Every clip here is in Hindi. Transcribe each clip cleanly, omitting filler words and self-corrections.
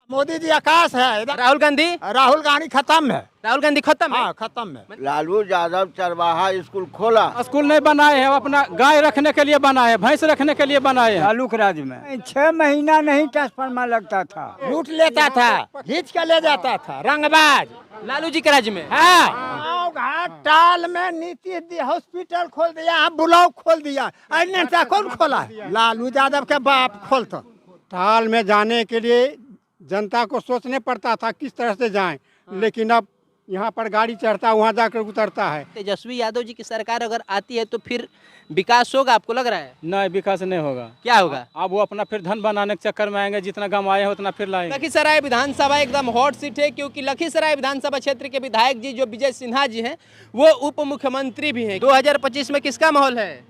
मोदी जी आकाश है, राहुल गांधी खत्म है। राहुल गांधी खत्म है। हाँ खत्म है। लालू यादव चरवाहा स्कूल खोला। स्कूल नहीं बनाए हैं, अपना गाय रखने के लिए बनाए हैं, भैंस रखने के लिए बनाए हैं। लालू के राज में 6 महीना नहीं ट्रांसफार्मर लगता था, लूट लेता था, खींच के ले जाता था, रंगबाज। लालू जी के राज्य में हाँ गाँव घाट टाल में नीति हॉस्पिटल खोल दिया, ब्लॉक खोल दिया, नेता कौन खोला है? लालू यादव के बाप खोलता। टाल में जाने के लिए जनता को सोचने पड़ता था किस तरह से जाएं, लेकिन अब यहाँ पर गाड़ी चढ़ता है, वहाँ जाकर उतरता है। तेजस्वी यादव जी की सरकार अगर आती है तो फिर विकास होगा, आपको लग रहा है? नहीं, विकास नहीं होगा। क्या होगा? अब वो अपना फिर धन बनाने के चक्कर में आएंगे, जितना कमाए हैं उतना फिर लाएंगे। लखीसराय विधानसभा एकदम हॉट सीट है, क्योंकि लखीसराय विधानसभा क्षेत्र के विधायक जी जो विजय सिन्हा जी हैं वो उप मुख्यमंत्री भी हैं। 2025 में किसका माहौल है?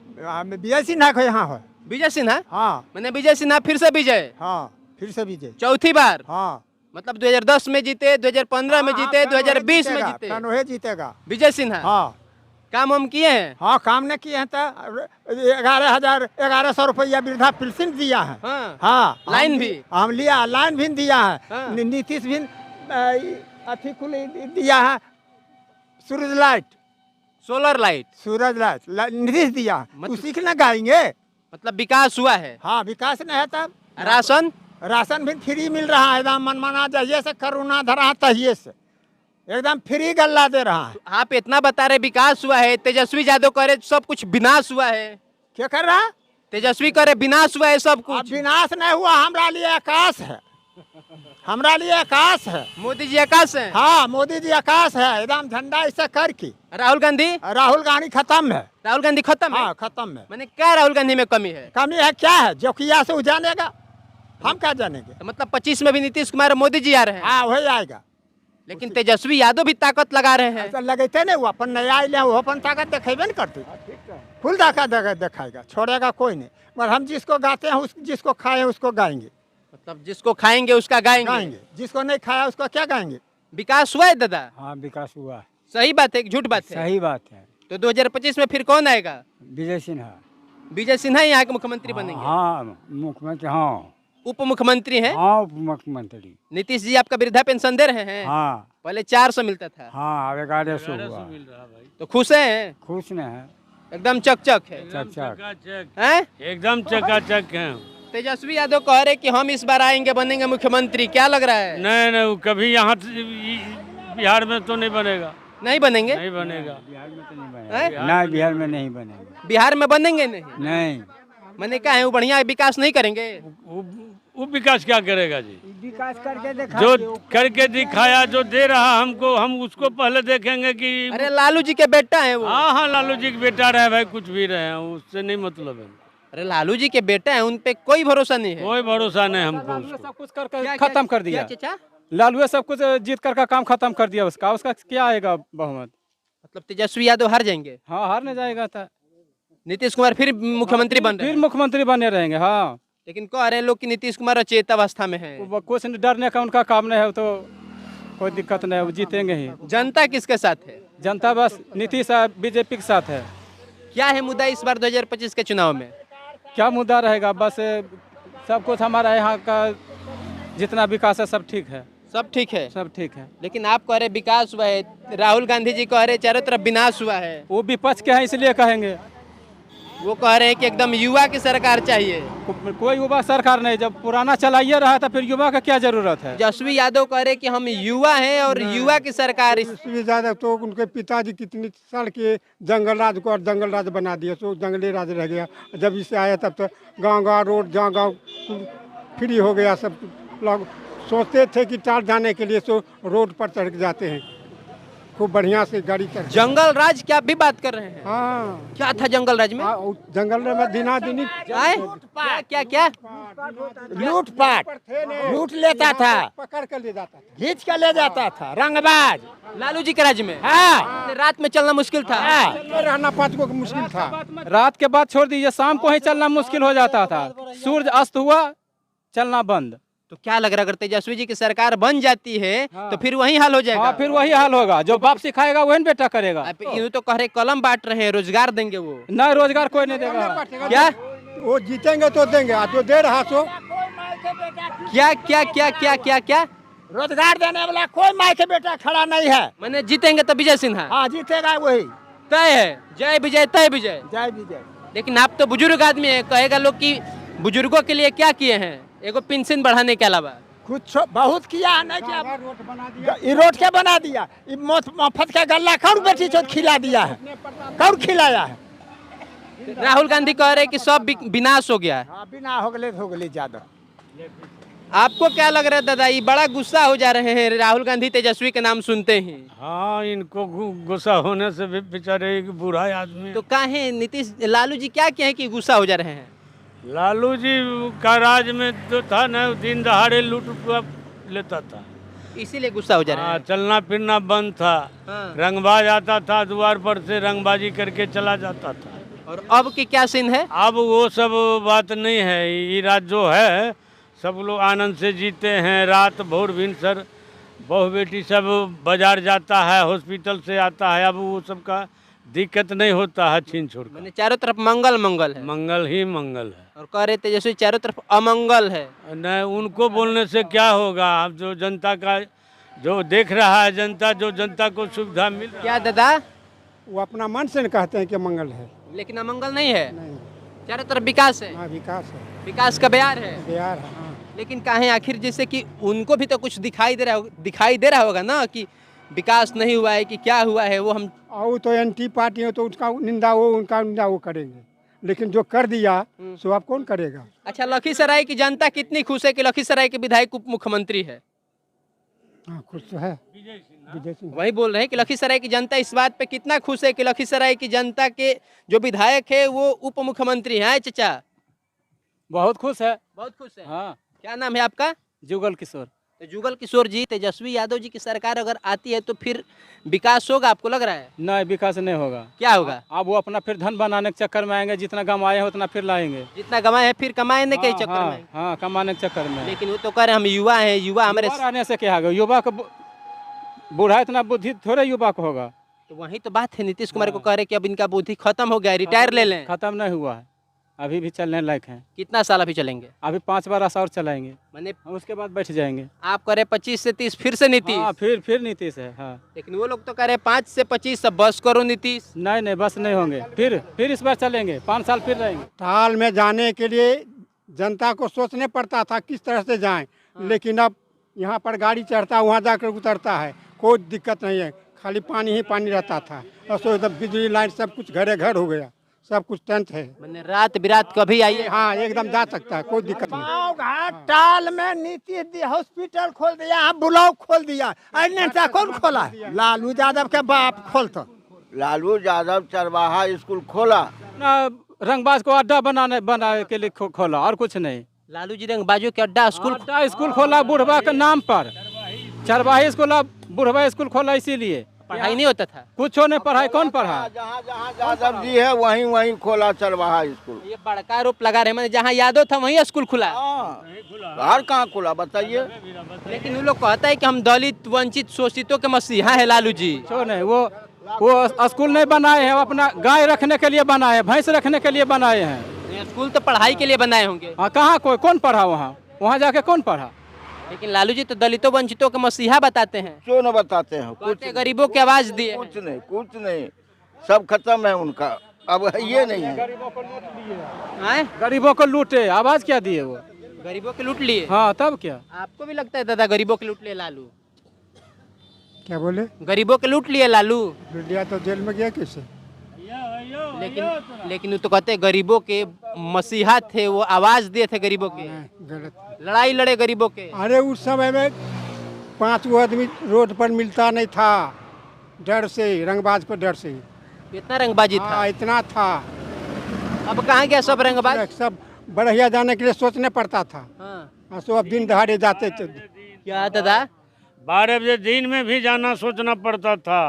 विजय सिन्हा को यहाँ है। विजय सिन्हा? हाँ मैंने विजय सिन्हा फिर से विजय, हाँ फिर से विजय, चौथी बार। हाँ मतलब 2010 में जीते, 2015 में जीते, 2020 में जीते, कन्होए जीतेगा विजय सिन्हा। हाँ काम हम किए हैं। हाँ काम ने किए हैं तो 11,100 रुपया वृद्धा पेंशन दिया है। हाँ, हाँ लाइन भी हम लिया, लाइन भी दिया है। हाँ। नीतीश भी अथी कुल दिया है, सूरज लाइट, सोलर लाइट, नीतीश दिया है। उसी के ना गाएंगे। मतलब विकास हुआ है। हाँ विकास नहीं है तब। राशन भी फ्री मिल रहा है, एकदम मनमाना जहिए से करोना धरा तहिए से एकदम फ्री गल्ला दे रहा है। आप इतना बता रहे विकास हुआ है, तेजस्वी यादव कह रहे सब कुछ विनाश हुआ है। क्या कर रहा? तेजस्वी कह रहे विनाश हुआ है सब कुछ। विनाश नहीं हुआ, हमारा लिए आकाश है, हमारा लिए आकाश है। मोदी जी आकाश है। हाँ मोदी जी आकाश है, एकदम झंडा ऐसे करके। राहुल गांधी खत्म है। राहुल गांधी खत्म है। हाँ खत्म है। मैंने क्या राहुल गांधी में कमी है? कमी है क्या है? जो किया से जानेगा, हम क्या जानेंगे? तो मतलब 25 में भी नीतीश कुमार और मोदी जी आ रहे हैं। हाँ वही आएगा, लेकिन तेजस्वी यादव भी ताकत लगा रहे हैं। तो लगते नहीं, वो अपन नया आए वो अपन ताकत दिखेबे नहीं करते, फुल ताकत दिखाएगा, छोड़ेगा कोई नहीं। मगर हम जिसको गाते हैं, जिसको खाए उसको गाएंगे। मतलब जिसको खाएंगे उसका गाएंगे, जिसको नहीं खाया उसको क्या गाएंगे? विकास हुआ है दादा? हाँ विकास हुआ है। सही बात है, झूठ बात है? सही बात है। तो 2025 में फिर कौन आएगा? विजय सिन्हा। विजय सिन्हा यहाँ के मुख्यमंत्री बनेंगे? हाँ मुख्यमंत्री, हाँ उप मुख्यमंत्री हैं। हाँ उप मुख्यमंत्री। नीतीश जी आपका वृद्धा पेंशन दे रहे हैं? हाँ पहले 400 मिलता था। हाँ 1100 हुआ। तो खुश हैं? खुश न है, एकदम चकचक है। चक हैं? एकदम चकाचक है। तेजस्वी यादव कह रहे कि हम इस बार आएंगे, बनेंगे मुख्यमंत्री, क्या लग रहा है? नहीं कभी यहाँ बिहार में तो नहीं बनेगा। नहीं बनेंगे? नहीं बनेगा। नहीं, बिहार में नहीं बनेगा। बिहार में बनेंगे नहीं? नहीं, मैंने कहा है वो बढ़िया विकास नहीं करेंगे। वो विकास क्या करेगा जी? विकास करके देखा, जो करके दिखाया, जो दे रहा हमको, हम उसको पहले देखेंगे कि। अरे लालू जी के बेटा है वो। हाँ लालू जी के बेटा रहे भाई, कुछ भी रहे, उससे नहीं मतलब है। अरे लालू जी के बेटा है, उन पे कोई भरोसा नहीं है। कोई भरोसा नहीं हमको। सब कुछ करके खत्म कर दिया। चाचा लालू सब कुछ जीत कर का काम खत्म कर दिया, उसका क्या आएगा बहुमत? मतलब तेजस्वी यादव हार जाएंगे? हाँ हार नहीं जाएगा था। नीतीश कुमार फिर मुख्यमंत्री बन रहे फिर हैं। मुख्यमंत्री बने रहेंगे। हाँ लेकिन कह रहे हैं लोग कि नीतीश कुमार अचेत अवस्था में है। कुछ डरने का उनका काम नहीं है, तो कोई दिक्कत नहीं है, वो जीतेंगे ही। जनता किसके साथ है? जनता बस नीतीश बीजेपी के साथ है। क्या है मुद्दा इस बार 2025 के चुनाव में? क्या मुद्दा रहेगा? बस सब कुछ हमारा यहाँ का जितना विकास है सब ठीक है। सब ठीक है? सब ठीक है। लेकिन आप कह रहे विकास हुआ है, राहुल गांधी जी कह रहे चारों तरफ विनाश हुआ है। वो विपक्ष के हैं इसलिए कहेंगे। वो कह रहे हैं कि एकदम युवा की सरकार चाहिए। कोई युवा सरकार नहीं, जब पुराना चलाइए रहा था फिर युवा का क्या जरूरत है? तेजस्वी यादव कह रहे कि हम युवा हैं और युवा की सरकार। ज्यादा तो उनके पिताजी कितनी साल के जंगल राज को और जंगल राज बना दिया, तो जंगली राज रह गया। जब इससे आया तब तो गांव रोड गांव फ्री हो गया। सब लोग सोचते थे कि टाल जाने के लिए तो रोड पर चढ़ जाते हैं, खूब बढ़िया से गाड़ी चढ़। जंगल राज क्या भी बात कर रहे हैं? हाँ क्या था जंगल राज में? जंगल में दिनादिनी क्या लूटपाट, लूट लेता था, पकड़ कर ले जाता था, खींच के ले जाता था, रंगबाज। लालू जी के राज्य में? हाँ रात में चलना मुश्किल था। रहना 5 को मुश्किल था। रात के बाद छोड़ दीजिए, शाम को ही चलना मुश्किल हो जाता था। सूरज अस्त हुआ चलना बंद। तो क्या लग रहा है अगर तेजस्वी जी की सरकार बन जाती है तो फिर वही हाल हो जाएगा? हाँ फिर वही हाल होगा, जो बाप सिखाएगा वही बेटा करेगा। यूँ तो कह रहे कलम बांट रहे हैं, रोजगार देंगे वो। न रोजगार कोई नहीं देगा। क्या वो जीतेंगे तो देंगे, जो दे रहा सो के बेटा क्या क्या क्या क्या क्या क्या रोजगार देने वाला कोई माई के बेटा खड़ा नहीं है। मैंने जीतेंगे तो विजय सिन्हा हाँ जीतेगा वही। तय है, जय विजय तय विजय। जय विजय। लेकिन आप तो बुजुर्ग आदमी है, कहेगा लोग कि बुजुर्गों के लिए क्या किए हैं, एगो पेंशन बढ़ाने के अलावा। कुछ बहुत किया है नहीं किया। ये रोड के बना दिया, ये मुफ्त का गल्ला कौन बेटी चोट खिला दिया है, कौन खिलाया है। राहुल गांधी कह रहे हैं कि सब विनाश हो गया है। हाँ बिना हो गले ज्यादा। आपको क्या लग रहा है दादा, ये बड़ा गुस्सा हो जा रहे हैं राहुल गांधी तेजस्वी के नाम सुनते ही? हाँ, इनको गुस्सा होने से भी बेचारे एक बूढ़ा आदमी। तो काहे नीतीश लालू जी क्या किए हैं कि गुस्सा हो जा रहे हैं? लालू जी का राज में तो था ना, दिन दहाड़े लूट लेता था, इसीलिए गुस्सा हो जा रहे हाँ, हैं। चलना फिरना बंद था। हाँ। रंगबाज आता था द्वार पर से, रंगबाजी करके चला जाता था। और अब की क्या सीन है? अब वो सब बात नहीं है। ये राज जो है सब लोग आनंद से जीते हैं। रात भोर भिनसर बहू बेटी सब बाजार जाता है, हॉस्पिटल से आता है। अब वो सब का दिक्कत नहीं होता है, छीन छोड़ कर। मैंने चारों तरफ मंगल मंगल है, मंगल ही मंगल है। और कह रहे तेजस्वी चारों तरफ अमंगल है। नहीं, उनको बोलने से क्या होगा। अब जो जनता का जो देख रहा है, जनता जो जनता को सुविधा मिल रहा है। क्या दादा? वो अपना मन से कहते हैं कि मंगल है। लेकिन अमंगल नहीं है, नहीं, चारों तरफ विकास है, हाँ विकास है, विकास का बयार है। बिहार है। हाँ। लेकिन काहे आखिर, जैसे कि उनको भी तो कुछ दिखाई दे रहा होगा ना कि विकास नहीं हुआ है कि क्या हुआ है। वो हम और वो तो एंटी पार्टी है, तो उसका निंदा वो, उनका निंदा वो करेंगे। लेकिन जो कर दिया सो अब कौन करेगा। अच्छा, लखीसराय की जनता कितनी खुश है कि लखीसराय के विधायक उप मुख्यमंत्री है? हाँ खुश तो है विजय सिंह। वही बोल रहे हैं कि लखीसराय की जनता इस बात पे कितना खुश है कि लखीसराय की जनता के जो विधायक है वो उप मुख्यमंत्री हैं। चाचा बहुत खुश है। बहुत खुश है। हाँ, क्या नाम है आपका? जुगल किशोर। तो जुगल किशोर जी, तेजस्वी यादव जी की सरकार अगर आती है तो फिर विकास होगा, आपको लग रहा है? नहीं, विकास नहीं होगा। क्या होगा? अब वो अपना फिर धन बनाने के चक्कर में आएंगे, जितना कमाए हैं उतना फिर लाएंगे। जितना कमाए हैं फिर कमाने के चक्कर में। हाँ, कमाने के चक्कर में। लेकिन वो तो कह रहे हैं हम युवा हैं, युवा हमारे। युवा रहने से क्या होगा? युवा का बूढ़ा इतना बुद्धि थोड़े युवा को होगा। तो वही तो बात है, नीतीश कुमार को कह रहे हैं कि अब इनका बुद्धि खत्म हो गया, रिटायर ले लें। खत्म नहीं हुआ है, अभी भी चलने लायक हैं। कितना साल अभी चलेंगे? अभी 5 बार और चलाएंगे, मैंने उसके बाद बैठ जाएंगे। आप कह रहे 25 से 30 फिर से नीतीश। हाँ, फिर नीतीश है। हाँ, लेकिन वो लोग तो कह रहे 5 से 25 सब बस करो नीतीश। नहीं, बस नहीं होंगे। फिर इस बार चलेंगे, 5 साल फिर रहेंगे। ताल में जाने के लिए जनता को सोचने पड़ता था किस तरह से जाएं। लेकिन अब यहाँ पर गाड़ी चढ़ता, वहाँ जाकर उतरता है, कोई दिक्कत नहीं है। खाली पानी ही पानी रहता था, और सो एकदम बिजली लाइट सब कुछ घरे घर हो गया, सब कुछ टेंथ है। मैंने रात बिरात कभी आइए। हाँ एकदम जा सकता है, कोई दिक्कत नहीं। गाँव घाट टाल में नीतीश हॉस्पिटल खोल दिया, ब्लॉक खोल दिया। नेता कौन खोला है? लालू यादव के बाप खोलता। लालू यादव चरवाहा स्कूल खोला। ना, रंगबाज को अड्डा बनाने के लिए खोला, और कुछ नहीं। लालू जी रंगबाजों के अड्डा स्कूल खोला बुढ़वा के नाम पर। चरवाही स्कूल, बुढ़वा स्कूल खोला इसीलिए। पढ़ाई नहीं होता था, कुछ ने पढ़ाई कौन पढ़ा? जहाँ जहाँ यादव जी है वहीं वहीं खोला चरवाहा स्कूल। ये बड़का आरोप लगा रहे हैं, मैंने जहाँ यादव था वहीं स्कूल खुला। बाहर कहाँ खुला बताइए। लेकिन वो लोग कहता है कि हम दलित वंचित शोषितों के मसीहा है लालू जी। क्यों नहीं? वो स्कूल नहीं बनाए हैं, वो अपना गाय रखने के लिए बनाए हैं, भैंस रखने के लिए बनाए हैं। ये स्कूल तो पढ़ाई के लिए बनाए होंगे। हाँ, कहाँ कौन पढ़ा वहाँ जाके कौन पढ़ा? लेकिन लालू जी तो दलितों वंचितों के मसीहा बताते हैं। क्यों न बताते हैं? कहते गरीबों की आवाज दिए हैं। कुछ नहीं, सब खत्म है उनका। अब ये नहीं है। आए? गरीबों को लूटे, आवाज क्या दिए वो? गरीबों के लूट लिए। हाँ, तब क्या? आपको भी लगता है दादा गरीबों के लूट लिए लालू? क्या बोले? गरीबों के लूट लिए लालू। लुटिया तो जेल में गया कैसे? लेकिन वो तो कहते हैं गरीबों के मसीहा थे, वो आवाज दिए थे गरीबों के, गलत। लड़ाई लड़े गरीबों के। अरे उस समय में 5 गो आदमी रोड पर मिलता नहीं था, डर से, रंगबाज को डर से। कितना रंगबाजी था? हाँ इतना था। अब कहाँ गया सब रंगबाज? सब बढ़िया जाने के लिए सोचने पड़ता था। हाँ। सो अब दिन दहाड़े जाते थे। क्या दादा? 12 बजे दिन में भी जाना सोचना पड़ता था,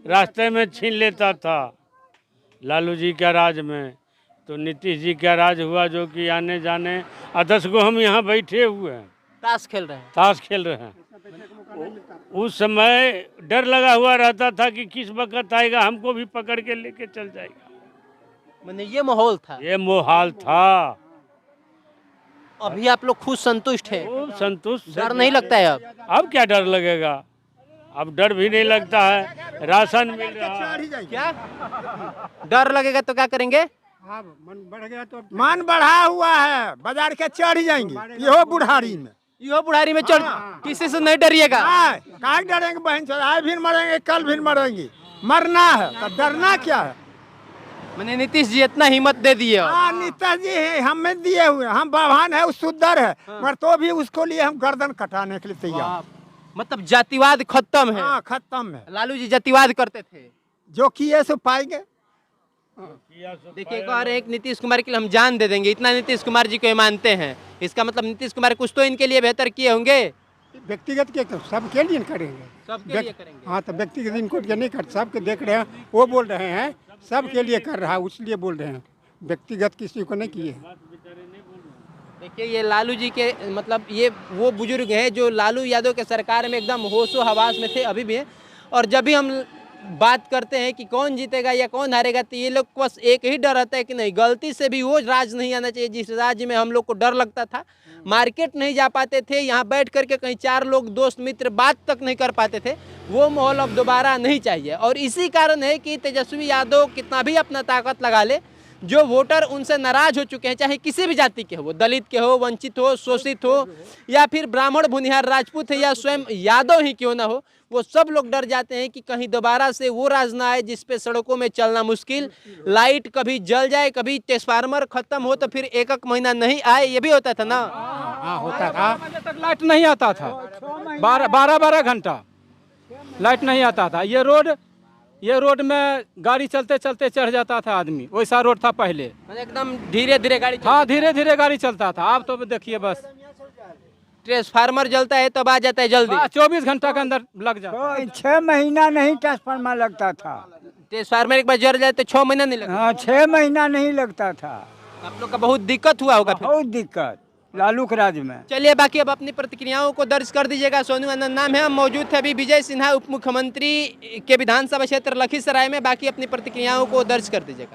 रास्ते में छीन लेता था। लालू जी का राज में तो नीतीश जी का राज हुआ, जो कि आने जाने 10 को हम यहाँ बैठे हुए हैं, ताश खेल रहे हैं। ताश खेल रहे हैं। उस समय डर लगा हुआ रहता था कि किस वक्त आएगा, हमको भी पकड़ के लेके चल जाएगा। मैंने ये माहौल था। ये मोहाल था। अभी आप लोग खुद संतुष्ट हैं, खूब संतुष्ट से डर नहीं लगता है अब? अब क्या डर लगेगा, अब डर भी नहीं लगता है, राशन मिल रहा है। क्या डर लगेगा तो क्या करेंगे? हाँ मन बढ़ गया तो मान बढ़ा हुआ है, बाजार के चढ़ जाएंगे इहो बुढ़ारी में। यो बुढ़ारी में चढ़, किसी से नहीं डरिएगा। काहे डरेंगे बहन चोद, आज भी मरेंगे कल भी मरेंगे, मरना है तो डरना क्या है। मैंने नीतीश जी इतना हिम्मत दे दिए अब। हाँ नेताजी है, हमें दिए हुए, हम भगवान है, उस सुंदर है, मगर तो भी उसको लिए हम गर्दन कटाने के लिए तैयार। मतलब जातिवाद खत्म है। हाँ खत्म है, लालू जी जातिवाद करते थे। जो किए सो पाएंगे। देखिए कह रहे हैं कि नीतीश कुमार के लिए हम जान दे देंगे, इतना नीतीश कुमार जी को ये मानते हैं। इसका मतलब नीतीश कुमार कुछ तो इनके लिए बेहतर किए होंगे। व्यक्तिगत के तो सबके लिए करेंगे, सबके लिए करेंगे। हाँ तो व्यक्तिगत इनको नहीं कर, सबके देख रहे हैं, वो बोल रहे हैं सबके लिए कर रहा है, उसलिए बोल रहे हैं, व्यक्तिगत किसी को नहीं किए। देखिए ये लालू जी के मतलब ये वो बुजुर्ग हैं जो लालू यादव के सरकार में एकदम होशो हवास में थे, अभी भी हैं। और जब भी हम बात करते हैं कि कौन जीतेगा या कौन हारेगा, तो ये लोग बस एक ही डर रहता है कि नहीं गलती से भी वो राज नहीं आना चाहिए जिस राज्य में हम लोग को डर लगता था। मार्केट नहीं जा पाते थे, यहाँ बैठ करके कहीं चार लोग दोस्त मित्र बात तक नहीं कर पाते थे, वो माहौल अब दोबारा नहीं चाहिए। और इसी कारण है कि तेजस्वी यादव कितना भी अपना ताकत लगा ले, जो वोटर उनसे नाराज हो चुके हैं, चाहे किसी भी जाति के हो, दलित के हो, वंचित हो, शोषित हो, या फिर ब्राह्मण भुनिहार राजपूत है, या स्वयं यादव ही क्यों ना हो, वो सब लोग डर जाते हैं कि कहीं दोबारा से वो राज ना आए जिस पे सड़कों में चलना मुश्किल, लाइट कभी जल जाए, कभी ट्रांसफार्मर खत्म हो तो फिर एक महीना नहीं आए। ये भी होता था ना। हाँ होता था, बजे तक लाइट नहीं आता था, 12 घंटा लाइट नहीं आता था। ये रोड में गाड़ी चलते चलते चढ़ जाता था आदमी, वैसा रोड था पहले। एकदम धीरे धीरे गाड़ी हाँ धीरे धीरे गाड़ी चलता था, अब तो देखिए बस ट्रांसफार्मर जलता है तब आ जाता है जल्दी। 24 घंटा के अंदर लग जाता। तो 6 महीना नहीं ट्रांसफार्मर लगता था। ट्रांसफार्मर एक बार जल जाए तो 6 महीना नहीं लगता। हाँ 6 महीना नहीं लगता था। आप लोग का बहुत दिक्कत हुआ होगा फिर। बहुत दिक्कत लालू के राज में। चलिए बाकी अब अपनी प्रतिक्रियाओं को दर्ज कर दीजिएगा। सोनू आनंद नाम है, हम मौजूद थे अभी विजय सिन्हा उप मुख्यमंत्री के विधानसभा क्षेत्र लखीसराय में। बाकी अपनी प्रतिक्रियाओं को दर्ज कर दीजिएगा।